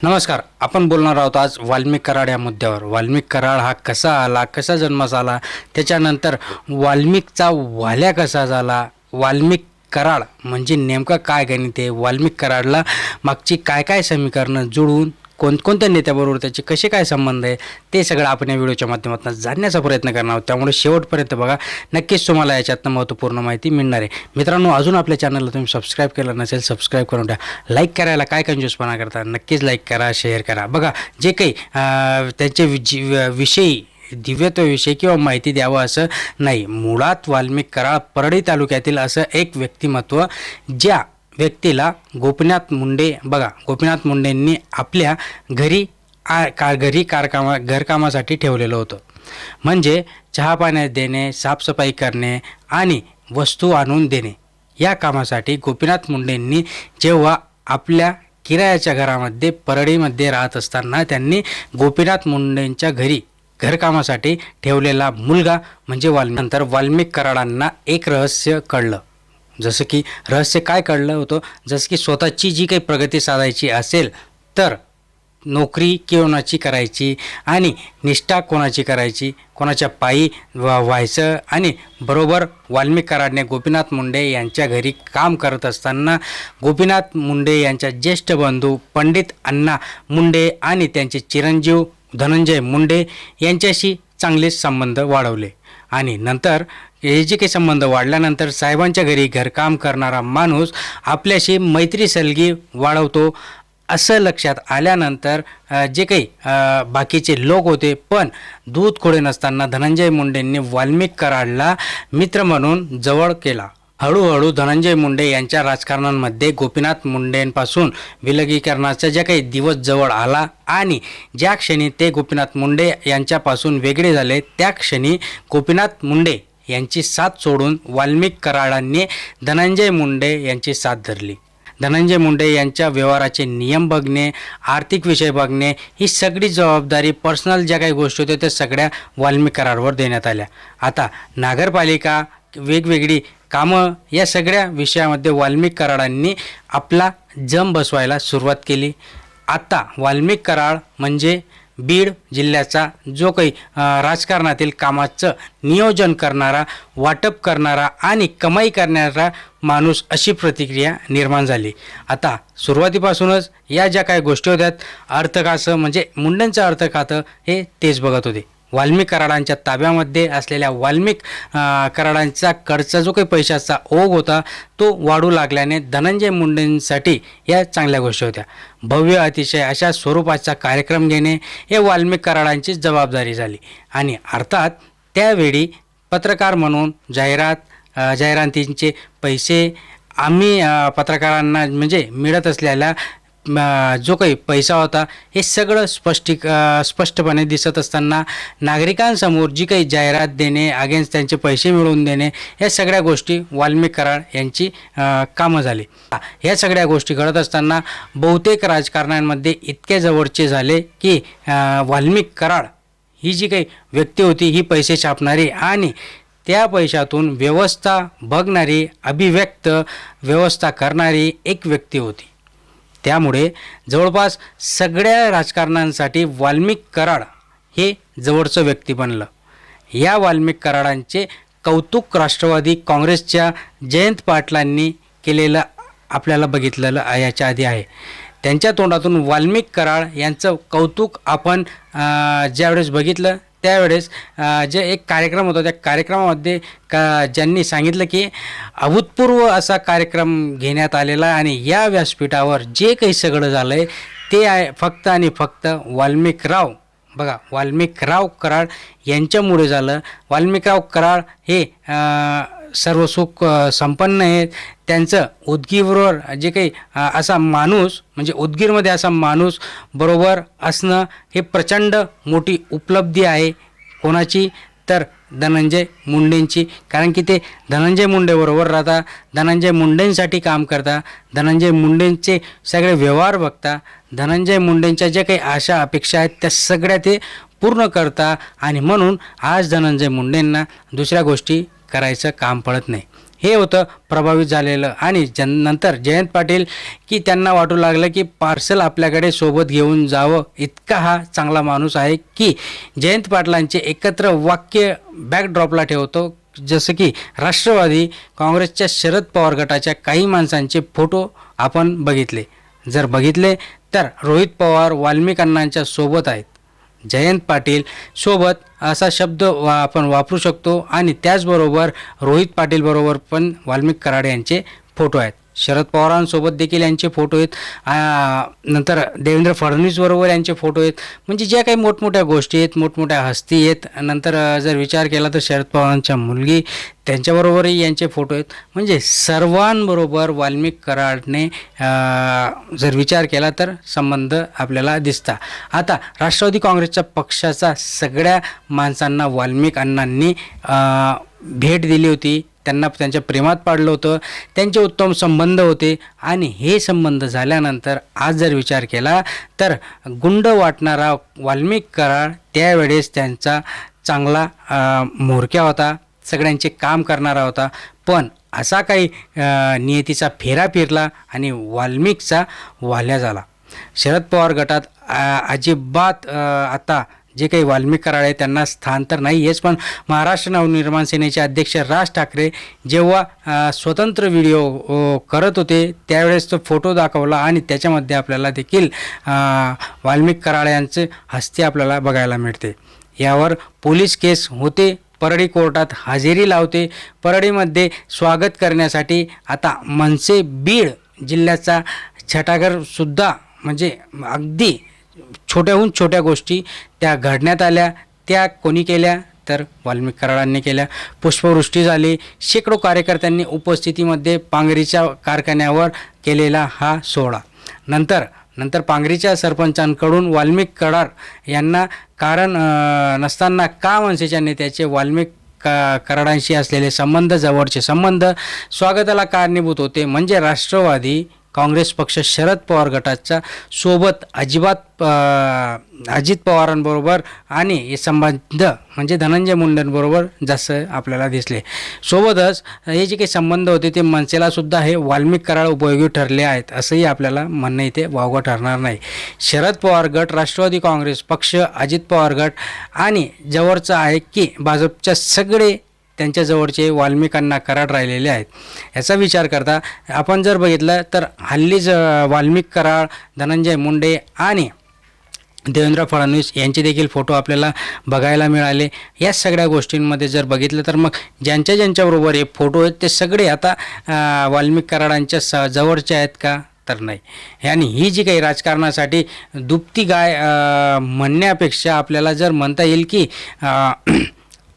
नमस्कार. आपण बोलणार आहोत आज वाल्मिक कराड या मुद्द्यावर. वाल्मिक कराड हा कसा आला, कसा जन्मास आला, त्याच्यानंतर वाल्मिकचा वाल्या कसा झाला, वाल्मिक कराड म्हणजे नेमकं काय गणित आहे, वाल्मिक कराडला मागची काय काय समीकरणं जुळवून कोणकोणत्या नेत्याबरोबर त्याचे कसे काय संबंध आहे, ते सगळं आपण या व्हिडिओच्या माध्यमातून जाणण्याचा प्रयत्न करणार आहोत. त्यामुळे शेवटपर्यंत बघा, नक्कीच तुम्हाला याच्यातनं महत्त्वपूर्ण माहिती मिळणार आहे. मित्रांनो, अजून आपल्या चॅनलला तुम्ही सबस्क्राईब केलं नसेल, सबस्क्राईब करून द्या. लाईक करायला काय कंजूसपणा करता, नक्कीच लाईक करा, शेअर करा. बघा, जे काही त्यांचे विषयी दिव्यत्वाविषयी किंवा माहिती द्यावं असं नाही. मुळात वाल्मिक कराड परळी तालुक्यातील असं एक व्यक्तिमत्व, ज्या व्यक्तीला गोपीनाथ मुंडे, बघा, गोपीनाथ मुंडेंनी आपल्या घरी घरकामासाठी ठेवलेलं होतं. म्हणजे चहा पाण्यात देणे, साफसफाई करणे आणि वस्तू आणून देणे, या कामासाठी गोपीनाथ मुंडेंनी जेव्हा आपल्या किरायाच्या घरामध्ये परळीमध्ये राहत असताना त्यांनी गोपीनाथ मुंडेंच्या घरी घरकामासाठी ठेवलेला मुलगा म्हणजे नंतर वाल्मिक कराडांना एक रहस्य कळलं. जसं की रहस्य काय कळलं होतं, जसं की स्वतःची जी काही प्रगती साधायची असेल तर नोकरी कोणाची करायची आणि निष्ठा कोणाची करायची, कोणाच्या पायी व्हायचं. आणि बरोबर वाल्मिक कराडने गोपीनाथ मुंडे यांच्या घरी काम करत असताना गोपीनाथ मुंडे यांच्या ज्येष्ठ बंधू पंडित अण्णा मुंडे आणि त्यांचे चिरंजीव धनंजय मुंडे यांच्याशी चांगले संबंध वाढवले. आणि नंतर हे जे काही संबंध वाढल्यानंतर साहेबांच्या घरी घरकाम करणारा माणूस आपल्याशी मैत्री सलगी वाढवतो असं लक्षात आल्यानंतर जे काही बाकीचे लोक होते, पण दूध खोडे नसताना धनंजय मुंडेंनी वाल्मिक कराडला मित्र म्हणून जवळ केला. हळूहळू धनंजय मुंडे यांच्या राजकारणांमध्ये गोपीनाथ मुंडेंपासून विलगीकरणाचा ज्या काही दिवस जवळ आला आणि ज्या क्षणी ते गोपीनाथ मुंडे यांच्यापासून वेगळे झाले, त्या क्षणी गोपीनाथ मुंडे यांची साथ सोडून वाल्मिक कराडांनी धनंजय मुंडे यांची साथ धरली. धनंजय मुंडे यांच्या व्यवहाराचे नियम बघणे, आर्थिक विषय बघणे, ही सगळी जबाबदारी, पर्सनल ज्या काही गोष्टी होत्या त्या सगळ्या वाल्मिक कराडवर देण्यात आल्या. आता नगरपालिका, वेगवेगळी कामं, या सगळ्या विषयामध्ये वाल्मिक कराडांनी आपला जम बसवायला सुरुवात केली. आता वाल्मिक कराड म्हणजे बीड जिल्ह्याचा जो काही राजकारणातील कामाचं नियोजन करणारा, वाटप करणारा आणि कमाई करणारा माणूस, अशी प्रतिक्रिया निर्माण झाली. आता सुरुवातीपासूनच या ज्या काही गोष्टी होत्या, अर्थखातं म्हणजे मुंडेंचं अर्थखातं हे तेच बघत होते. वाल्मिक कराडांच्या ताब्यामध्ये असलेल्या वाल्मिक कराडांचा कडचा जो काही पैशाचा ओघ होता तो वाढू लागल्याने धनंजय मुंडेंसाठी या चांगल्या गोष्टी होत्या. भव्य अतिशय अशा स्वरूपाचा कार्यक्रम घेणे हे वाल्मिक कराडांची जबाबदारी झाली. आणि अर्थात त्यावेळी पत्रकार म्हणून जाहिरातींचे पैसे आम्ही पत्रकारांना म्हणजे मिळत असलेल्या जो काही पैसा होता हे सगळं स्पष्टपणे दिसत असताना नागरिकांसमोर जी काही जाहिरात देणे, अगेन्स्ट त्यांचे पैसे मिळवून देणे, या सगळ्या गोष्टी वाल्मिक कराड यांची कामं झाली. ह्या सगळ्या गोष्टी घडत असताना बहुतेक राजकारण्यांमध्ये इतके जवळचे झाले की वाल्मिक कराड ही जी काही व्यक्ती होती, ही पैसे छापणारी आणि त्या पैशातून व्यवस्था बघणारी, अभिव्यक्त व्यवस्था करणारी एक व्यक्ती होती. त्यामुळे जवळपास सगळ्या राजकारणांसाठी वाल्मिक कराड हे जवळचं व्यक्ती बनलं. या वाल्मिक कराडांचे कौतुक राष्ट्रवादी काँग्रेसच्या जयंत पाटलांनी केलेलं आपल्याला बघितलेलं याच्या आधी आहे. त्यांच्या तोंडातून वाल्मिक कराड यांचं कौतुक आपण ज्यावेळेस बघितलं त्यावेळेस जे एक कार्यक्रम होता, त्या कार्यक्रमामध्ये ज्यांनी सांगितलं की अभूतपूर्व असा कार्यक्रम घेण्यात आलेला आणि या व्यासपीठावर जे काही सगळं झालं आहे ते आहे फक्त आणि फक्त वाल्मिकराव, बघा, वाल्मिकराव कराड यांच्यामुळे झालं. वाल्मिकराव कराड हे सर्व सुख संपन्न आहेत. त्यांचं उदगीरवर जे काही असा माणूस म्हणजे उदगीरमध्ये असा माणूस बरोबर असणं हे प्रचंड मोठी उपलब्धी आहे. कोणाची तर धनंजय मुंडेंची. कारण की ते धनंजय मुंडेबरोबर राहता, धनंजय मुंडेंसाठी काम करता, धनंजय मुंडेंचे सगळे व्यवहार बघता, धनंजय मुंडेंच्या ज्या काही आशा अपेक्षा आहेत त्या सगळ्या ते पूर्ण करता. आणि म्हणून आज धनंजय मुंडेंना दुसऱ्या गोष्टी करायचं काम पडत नाही. हे होतं प्रभावित झालेलं. आणि नंतर जयंत पाटील की त्यांना वाटू लागलं की पार्सल आपल्याकडे सोबत घेऊन जावं. इतका हा चांगला माणूस आहे की जयंत पाटलांचे एकत्र वाक्य बॅकड्रॉपला ठेवतो. जसं की राष्ट्रवादी काँग्रेसच्या शरद पवार गटाच्या काही माणसांचे फोटो आपण बघितले. जर बघितले तर रोहित पवार वाल्मिक अण्णांच्या सोबत आहेत. जयंत पाटील सोबत असा शब्द आपण वापरू शकतो. आणि त्याचबरोबर रोहित पाटील बरोबर पण वाल्मिक कराड यांचे फोटो आहेत. शरद पवारांसोबत देखील यांचे फोटो आहेत. नंतर देवेंद्र फडणवीस बरोबर यांचे फोटो आहेत. म्हणजे ज्या काही मोठमोठ्या गोष्टी आहेत, मोठमोठ्या हस्ती आहेत. नंतर जर विचार केला तर शरद पवारांच्या मुलगी त्यांच्याबरोबरही यांचे फोटो आहेत. म्हणजे सर्वांबरोबर वाल्मिक कराडने जर विचार केला तर संबंध आपल्याला दिसता. आता राष्ट्रवादी काँग्रेसच्या पक्षाचा सगळ्या माणसांना वाल्मिक अण्णांनी भेट दिली होती. त्यांना त्यांच्या प्रेमात पाडलं होतं. त्यांचे उत्तम संबंध होते. आणि हे संबंध झाल्यानंतर आज जर विचार केला तर गुंड वाटणारा वाल्मिक कराड त्यावेळेस त्यांचा चांगला म्होरक्या होता, सगळ्यांचे काम करणारा होता. पण असा काही नियतीचा फेरा फिरला आणि वाल्मिकचा वाल्या झाला. शरद पवार गटात अजिबात आता जे काही वाल्मिक कराड आहे त्यांना स्थान तर नाही आहेच. पण महाराष्ट्र नवनिर्माण सेनेचे अध्यक्ष राज ठाकरे जेव्हा स्वतंत्र व्हिडिओ करत होते त्यावेळेस तो फोटो दाखवला आणि त्याच्यामध्ये आपल्याला देखील वाल्मिक कराड यांचे हस्ते आपल्याला बघायला मिळते. यावर पोलीस केस होते. परळी कोर्टात हजेरी लावते. परळीमध्ये स्वागत करण्यासाठी आता मनसे बीड जिल्ह्याचा छटाकरसुद्धा म्हणजे अगदी छोट्याहून छोट्या गोष्टी त्या घडण्यात आल्या. त्या कोणी केल्या तर वाल्मिक कराडांनी केल्या. पुष्पवृष्टी झाली. शेकडो कार्यकर्त्यांनी उपस्थितीमध्ये पांगरीच्या कारखान्यावर केलेला हा सोहळा. नंतर पांगरीच्या सरपंचांकडून वाल्मिक कराड यांना कारण नसताना का मनसेच्या नेत्याचे वाल्मिक कराडांशी असलेले संबंध, जवळचे संबंध स्वागताला कारणीभूत होते. म्हणजे राष्ट्रवादी काँग्रेस पक्ष शरद पवार गटाच्या सोबत अजित पवारांबरोबर आणि हे संबंध म्हणजे धनंजय मुंडेंबरोबर जास्त आपल्याला दिसले. सोबतच हे जे काही संबंध होते ते मनसेलासुद्धा हे वाल्मिक कराड उपयोगी ठरले आहेत असंही आपल्याला म्हणणं इथे वावगं ठरणार नाही. शरद पवार गट, राष्ट्रवादी काँग्रेस पक्ष, अजित पवार गट आणि जवळचं आहे की भाजपच्या सगळे त्यांच्या जवळचे वाल्मिकांना कराड राहिलेले आहेत. याचा विचार करता आपण जर बघितलं तर हल्लीच वाल्मिक कराड, धनंजय मुंडे आणि देवेंद्र फडणवीस यांचे देखील फोटो आपल्याला बघायला मिळाले. या सगळ्या गोष्टींमध्ये जर बघितलं तर मग ज्यांच्याबरोबर हे फोटो आहेत ते सगळे आता वाल्मिक कराडांच्या जवळचे आहेत का तर नाही. आणि ही जी काही राजकारणासाठी दुभती गाय म्हणण्यापेक्षा आपल्याला जर म्हणता येईल की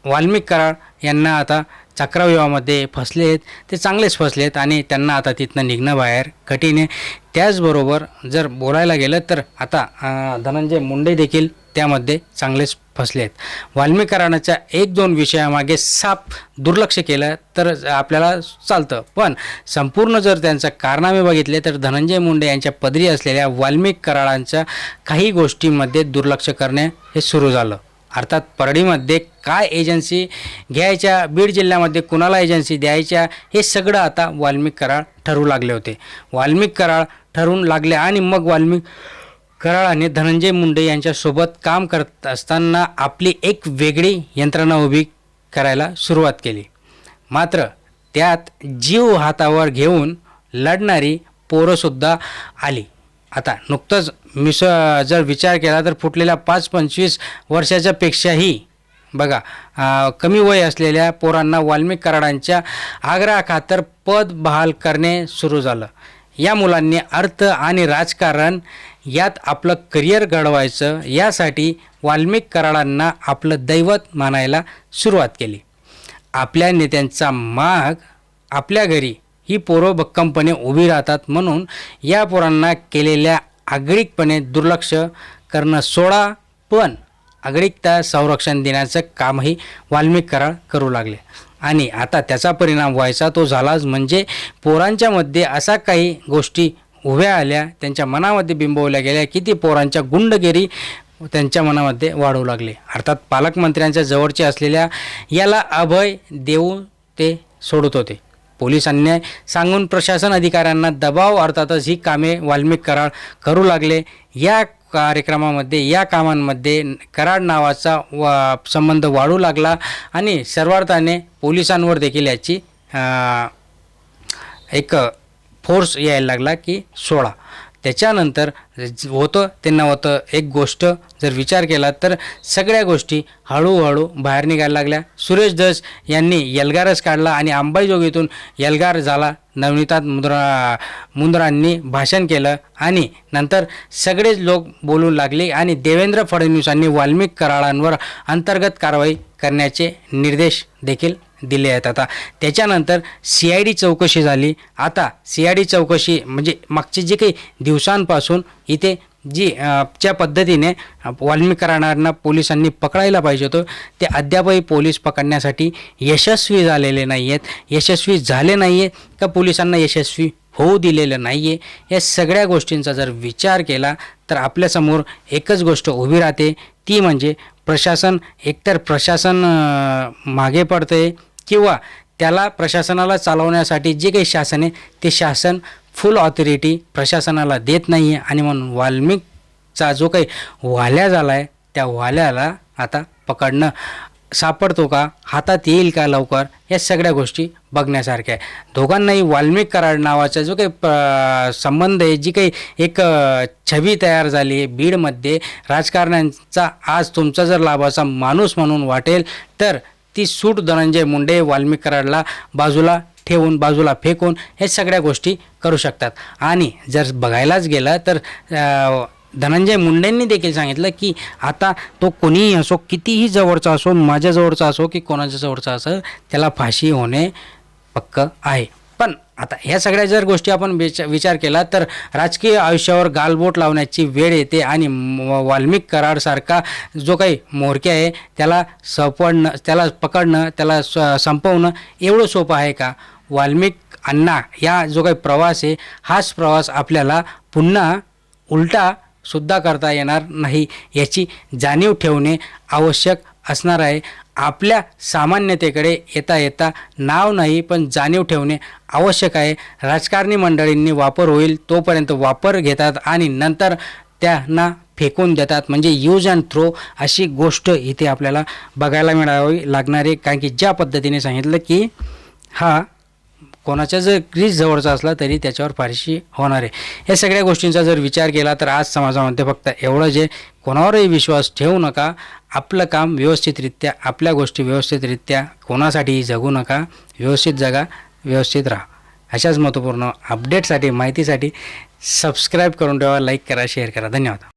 वाल्मिक कराड यांना आता चक्रव्यूहामध्ये फसले आहेत, ते चांगलेच फसले आहेत आणि त्यांना आता तिथनं निघणं बाहेर कठीण आहे. त्याचबरोबर जर बोलायला गेलं तर आता धनंजय मुंडे देखील त्यामध्ये चांगलेच फसले आहेत. वाल्मिक कराडांच्या 1-2 विषयामागे साफ दुर्लक्ष केलं तर आपल्याला चालतं. पण संपूर्ण जर त्यांचं कारनामे बघितले तर धनंजय मुंडे यांच्या पदरी असलेल्या वाल्मिक कराडांच्या काही गोष्टींमध्ये दुर्लक्ष करणे हे सुरू झालं. अर्थात परळीमध्ये काय एजन्सी घ्यायच्या, बीड जिल्ह्यामध्ये कुणाला एजन्सी द्यायच्या, हे सगळं आता वाल्मिक कराड ठरवू लागले होते. वाल्मिक कराड ठरवून लागले आणि मग वाल्मिक कराडाने धनंजय मुंडे यांच्यासोबत काम करत असताना आपली एक वेगळी यंत्रणा उभी करायला सुरुवात केली. मात्र त्यात जीव हातावर घेऊन लढणारी पोरंसुद्धा आली. आता नुकतंच जर विचार केला तर फुटलेल्या 5-25 वर्षाच्या पेक्षाही बघा कमी वय असलेल्या पोरांना वाल्मिक कराडांच्या आग्रहाखातर पद बहाल करणे सुरू झालं. या मुलांनी अर्थ आणि राजकारण यात आपलं करिअर घडवायचं यासाठी वाल्मिक कराडांना आपलं दैवत मानायला सुरुवात केली. आपल्या नेत्यांचा माग आपल्या घरी ही पोरं भक्कमपणे उभी राहतात म्हणून या पोरांना केलेल्या आगळिकपणे दुर्लक्ष करणं सोडा, पण आगळिकता संरक्षण देण्याचं कामही वाल्मिक कराड करू लागले. आणि आता त्याचा परिणाम व्हायचा तो झालाच. म्हणजे पोरांच्यामध्ये असा काही गोष्टी उभ्या आल्या, त्यांच्या मनामध्ये बिंबवल्या गेल्या की ती पोरांच्या गुंडगिरी त्यांच्या मनामध्ये वाढू लागले. अर्थात पालकमंत्र्यांच्या जवळचे असलेल्या याला अभय देऊ ते सोडत होते. पोलिसांनी सांगून प्रशासन अधिकाऱ्यांना दबाव अर्थातच ही कामे वाल्मिक कराड करू लागले. या कार्यक्रमामध्ये या कामांमध्ये कराड नावाचा संबंध वाढू लागला आणि सर्वार्थाने पोलिसांवर देखील याची एक फोर्स यायला लागला की सोडा. त्याच्यानंतर त्यांना होतं एक गोष्ट जर विचार केला तर सगळ्या गोष्टी हळूहळू बाहेर निघायला लागल्या. सुरेश धस यांनी एल्गारच काढला आणि अंबाजोगाईतून एल्गार झाला. नवनीतात मुंद्रांनी भाषण केलं आणि नंतर सगळेच लोक बोलू लागले आणि देवेंद्र फडणवीसांनी वाल्मिक कराडांवर अंतर्गत कारवाई करण्याचे निर्देश देखील दिले आहेत. आता त्याच्यानंतर CID चौकशी झाली. आता CID चौकशी म्हणजे मागचे जे काही दिवसांपासून इथे ज्या पद्धतीने वाल्मिक कराडांना पोलिसांनी पकडायला पाहिजे होतं ते अद्यापही पोलीस पकडण्यासाठी यशस्वी झालेले नाही आहेत. यशस्वी झाले नाही आहेत का पोलिसांना यशस्वी होऊ दिलेलं नाही आहे. या सगळ्या गोष्टींचा जर विचार केला तर आपल्यासमोर एकच गोष्ट उभी राहते, ती म्हणजे एकतर प्रशासन मागे पडते किंवा त्याला प्रशासनाला चालवण्यासाठी जे काही शासन आहे ते शासन फुल ऑथॉरिटी प्रशासनाला देत नाही आहे आणि म्हणून वाल्मिकचा जो काही वाल्या झाला आहे त्या वाल्याला आता पकडणं सापडतो का, हातात येईल का लवकर, या सगळ्या गोष्टी बघण्यासारख्या आहे. दोघांनाही वाल्मिक कराड नावाचा जो काही संबंध आहे, जी काही एक छबी तयार झाली आहे बीडमध्ये राजकारण्यांचा, आज तुमचा जर लाभाचा माणूस म्हणून वाटेल तर ती सूट धनंजय मुंडे वाल्मिक कराडला बाजूला ठेवून बाजूला फेकून हे सगळ्या गोष्टी करू शकतात. आणि जर बघायलाच गेलं तर धनंजय मुंडेंनी देखील सांगितलं की आता तो कोणीही असो, कितीही जवळचा असो, माझ्या जवळचा असो की कोणाच्या जवळचा असो, त्याला फाशी होणे पक्क आहे. पण आता ह्या सगळ्या जर गोष्टी आपण विचार केला तर राजकीय आयुष्यावर गालबोट लावण्याची वेळ येते आणि वाल्मिक कराडसारखा जो काही म्होरक्या आहे त्याला त्याला पकडणं, त्याला संपवणं एवढं सोपं आहे का? वाल्मिक अण्णा या जो काही प्रवास आहे, हाच प्रवास आपल्याला पुन्हा उलटा सुद्धा करता येणार नाही याची जाणीव ठेवणे आवश्यक असणार आहे. आपल्या सामान्यतेकडे येता येता नाव नाही पण जाणीव ठेवणे आवश्यक आहे. राजकारणी मंडळींनी वापर होईल तोपर्यंत वापर घेतात आणि नंतर त्यांना फेकून देतात, म्हणजे यूज अँड थ्रो अशी गोष्ट इथे आपल्याला बघायला मिळावी लागणार आहे. कारण की ज्या पद्धतीने सांगितलं की हा कोणाच्या जर ग्रीस जवळचा असला तरी त्याच्यावर फारशी होणार आहे. या सगळ्या गोष्टींचा जर विचार केला तर आज समाजामध्ये फक्त एवढं जे कोणावरही विश्वास ठेवू नका, आपलं काम व्यवस्थितरित्या, आपल्या गोष्टी व्यवस्थितरित्या, कोणासाठीही जगू नका, व्यवस्थित जगा, व्यवस्थित राहा. अशाच महत्त्वपूर्ण अपडेटसाठी, माहितीसाठी सबस्क्राईब करून ठेवा, लाईक करा, शेअर करा. धन्यवाद.